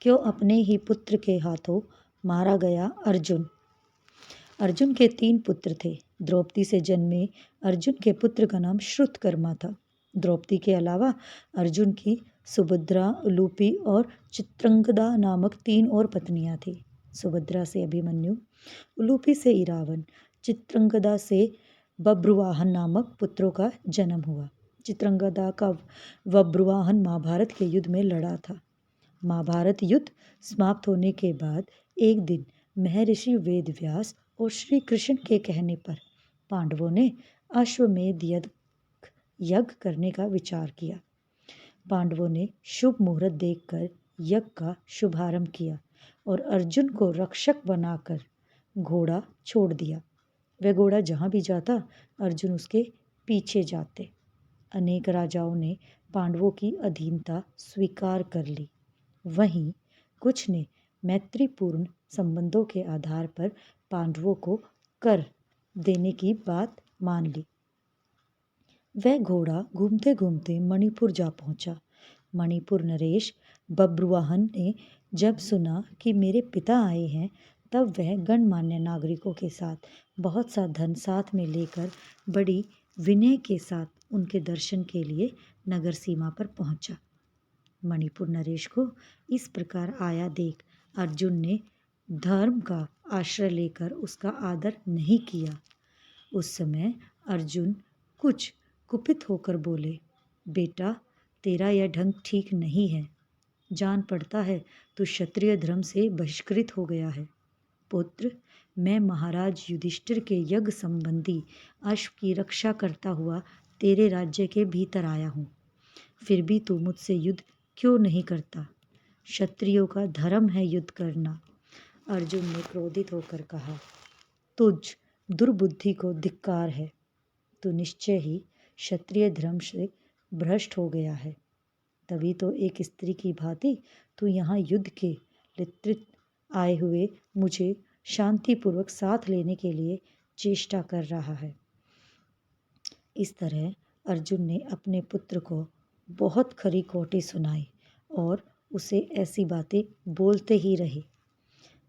क्यों अपने ही पुत्र के हाथों मारा गया अर्जुन। अर्जुन के 3 पुत्र थे। द्रौपदी से जन्मे अर्जुन के पुत्र का नाम श्रुतकर्मा था। द्रौपदी के अलावा अर्जुन की सुभद्रा, उलूपी और चित्रंगदा नामक 3 और पत्नियां थीं। सुभद्रा से अभिमन्यु, उलूपी से इरावन, चित्रंगदा से बब्रुवाहन नामक पुत्रों का जन्म हुआ। चित्रंगदा का बब्रुवाहन महाभारत के युद्ध में लड़ा था। महाभारत युद्ध समाप्त होने के बाद एक दिन महर्षि वेदव्यास और श्री कृष्ण के कहने पर पांडवों ने अश्वमेध यज्ञ करने का विचार किया। पांडवों ने शुभ मुहूर्त देखकर यज्ञ का शुभारंभ किया और अर्जुन को रक्षक बनाकर घोड़ा छोड़ दिया। वह घोड़ा जहाँ भी जाता अर्जुन उसके पीछे जाते। अनेक राजाओं ने पांडवों की अधीनता स्वीकार कर ली। वहीं कुछ ने मैत्रीपूर्ण संबंधों के आधार पर पांडवों को कर देने की बात मान ली। वह घोड़ा घूमते घूमते मणिपुर जा पहुंचा। मणिपुर नरेश बब्रुवाहन ने जब सुना कि मेरे पिता आए हैं, तब वह गणमान्य नागरिकों के साथ बहुत सा धन साथ में लेकर बड़ी विनय के साथ उनके दर्शन के लिए नगर सीमा पर पहुंचा। मणिपुर नरेश को इस प्रकार आया देख अर्जुन ने धर्म का आश्रय लेकर उसका आदर नहीं किया। उस समय अर्जुन कुछ कुपित होकर बोले, बेटा, तेरा यह ढंग ठीक नहीं है। जान पड़ता है तू क्षत्रिय धर्म से बहिष्कृत हो गया है। पुत्र, मैं महाराज युधिष्ठिर के यज्ञ संबंधी अश्व की रक्षा करता हुआ तेरे राज्य के भीतर आया हूँ। फिर भी तू मुझसे युद्ध क्यों नहीं करता? क्षत्रियों का धर्म है युद्ध करना। अर्जुन ने क्रोधित होकर कहा, तुझ दुर्बुद्धि को धिक्कार है। तू निश्चय ही क्षत्रिय धर्म से भ्रष्ट हो गया है। तभी तो एक स्त्री की भांति तू यहाँ युद्ध के लित्रित आए हुए मुझे शांतिपूर्वक साथ लेने के लिए चेष्टा कर रहा है। इस तरह अर्जुन ने अपने पुत्र को बहुत खरी खोटी सुनाई और उसे ऐसी बातें बोलते ही रहे।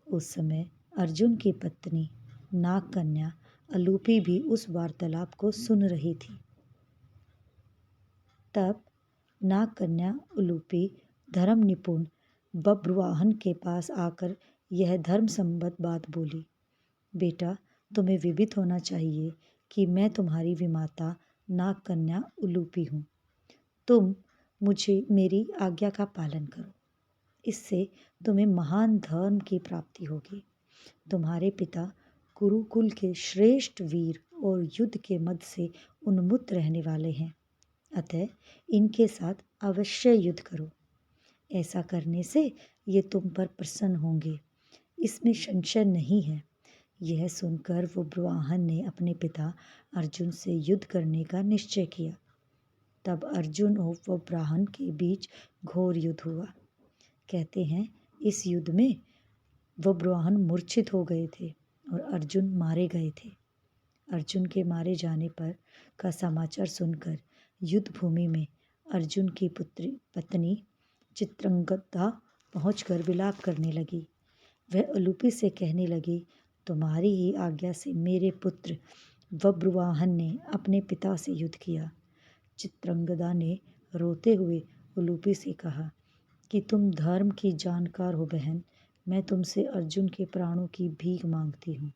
उस समय अर्जुन की पत्नी नागकन्या अलूपी भी उस वार्तालाप को सुन रही थी। तब नागकन्या उलूपी धर्म निपुण बब्रुवाहन के पास आकर यह धर्म संबद्ध बात बोली, बेटा, तुम्हें विदित होना चाहिए कि मैं तुम्हारी विमाता नागकन्या उलूपी हूँ। तुम मुझे मेरी आज्ञा का पालन करो, इससे तुम्हें महान धर्म की प्राप्ति होगी। तुम्हारे पिता कुरुकुल के श्रेष्ठ वीर और युद्ध के मद से उन्मुक्त रहने वाले हैं, अतः इनके साथ अवश्य युद्ध करो। ऐसा करने से ये तुम पर प्रसन्न होंगे, इसमें संशय नहीं है। यह सुनकर बब्रुवाहन ने अपने पिता अर्जुन से युद्ध करने का निश्चय किया। तब अर्जुन और बब्रुवाहन के बीच घोर युद्ध हुआ। कहते हैं इस युद्ध में बब्रुवाहन मूर्छित हो गए थे और अर्जुन मारे गए थे। अर्जुन के मारे जाने पर का समाचार सुनकर युद्ध भूमि में अर्जुन की पत्नी चित्रंगदा पहुंचकर विलाप करने लगी। वह उलूपी से कहने लगी, तुम्हारी ही आज्ञा से मेरे पुत्र बब्रुवाहन ने अपने पिता से युद्ध किया। चित्रंगदा ने रोते हुए उलूपी से कहा कि तुम धर्म की जानकार हो बहन, मैं तुमसे अर्जुन के प्राणों की भीख मांगती हूँ।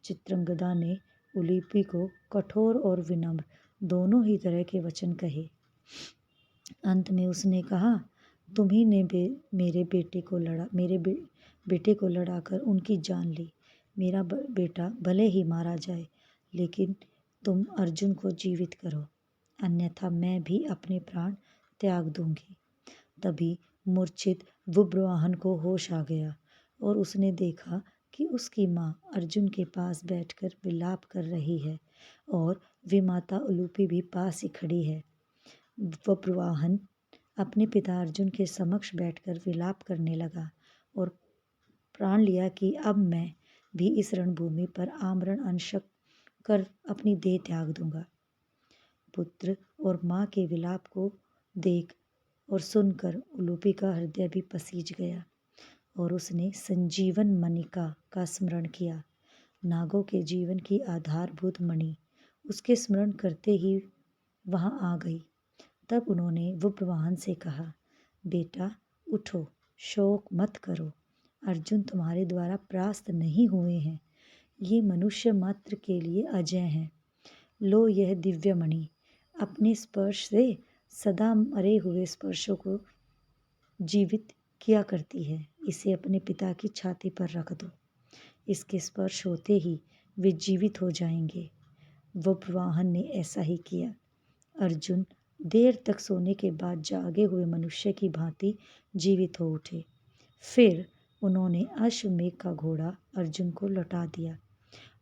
चित्रंगदा ने उलूपी को कठोर और विनम्र दोनों ही तरह के वचन कहे। अंत में उसने कहा, तुम्ही ने मेरे बेटे को लड़ाकर उनकी जान ली। मेरा बेटा भले ही मारा जाए, लेकिन तुम अर्जुन को जीवित करो, अन्यथा मैं भी अपने प्राण त्याग दूंगी। तभी मूर्छित बब्रुवाहन को होश आ गया और उसने देखा कि उसकी माँ अर्जुन के पास बैठकर विलाप कर रही है और विमाता उलूपी भी पास ही खड़ी है। बब्रुवाहन अपने पिता अर्जुन के समक्ष बैठकर विलाप करने लगा और प्राण लिया कि अब मैं भी इस रणभूमि पर आमरण अनशन कर अपनी देह त्याग दूंगा। पुत्र और माँ के विलाप को देख और सुनकर उलूपी का हृदय भी पसीज गया। और उसने संजीवन मणिका का स्मरण किया। नागों के जीवन की आधारभूत मणि उसके स्मरण करते ही वहाँ आ गई। तब उन्होंने वृषवाहन से कहा, बेटा उठो, शोक मत करो। अर्जुन तुम्हारे द्वारा परास्त नहीं हुए हैं। ये मनुष्य मात्र के लिए अजय हैं। लो यह दिव्य मणि अपने स्पर्श से सदा मरे हुए स्पर्शों को जीवित किया करती है। इसे अपने पिता की छाती पर रख दो। इसके स्पर्श होते ही वे जीवित हो जाएंगे। वृषवाहन ने ऐसा ही किया। अर्जुन देर तक सोने के बाद जागे हुए मनुष्य की भांति जीवित हो उठे। फिर उन्होंने अश्वमेघ का घोड़ा अर्जुन को लौटा दिया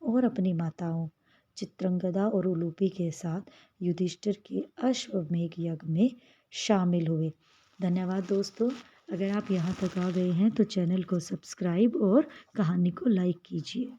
और अपनी माताओं चित्रंगदा और उलूपी के साथ युधिष्ठिर के अश्वमेघ यज्ञ में शामिल हुए। धन्यवाद दोस्तों। अगर आप यहाँ तक आ गए हैं तो चैनल को सब्सक्राइब और कहानी को लाइक कीजिए।